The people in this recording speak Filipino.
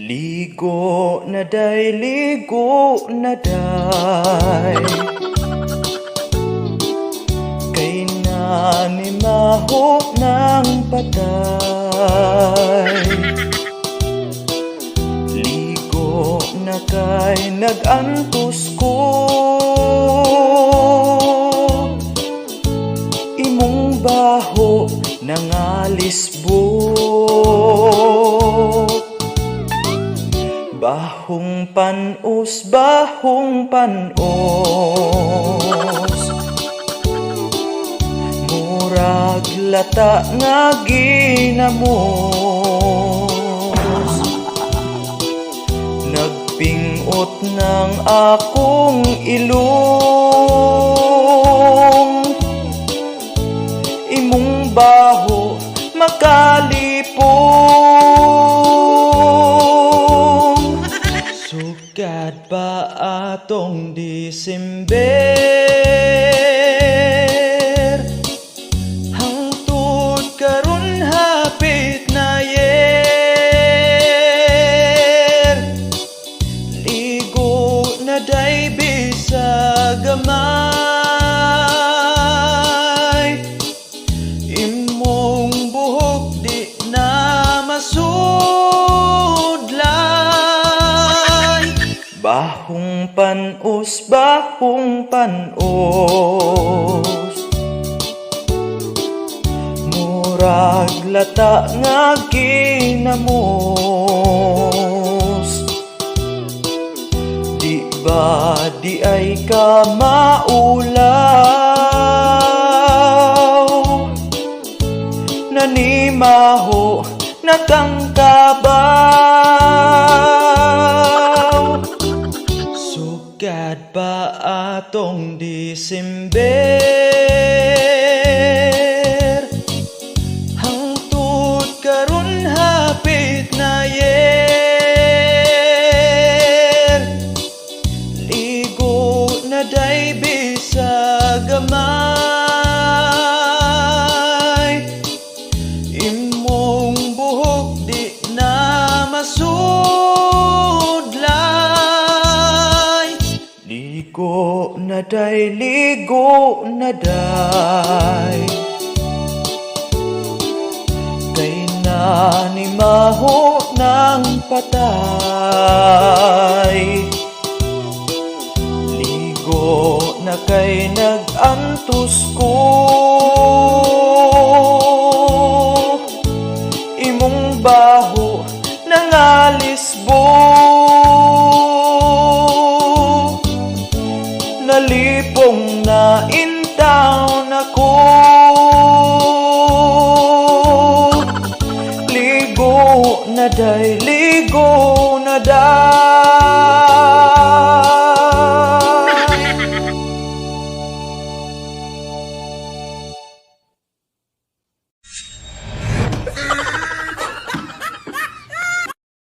Ligo na day, ligo na day, kay nanimaho ng patay. Ligo na kay nagantos ko, imong baho nangalisbo. Bahong panos, bahong panos, murag lata nga ginamos. Nagpingot ng akong ilong, imong baho makalipong. Sugad pa atong Disember, hangtod karon hapit na yer. Ligo na day bisag gamay, imong buhok di na masudlay. Bahong panos, bahong panos, murag lata nga ginamos. Di ba di ay ka maulaw, nanimaho na kang kabaw. Sugad pa atong Disember, hangtod karon hapit na yer. Ligo na day bisag gamay, imong buhok di na masudlay. Ligo na day, ligo na day, kay nanimaho ng patay. Ligo na kay nagantos ko, imong baho nangalisbo. Nalipong na in town ako,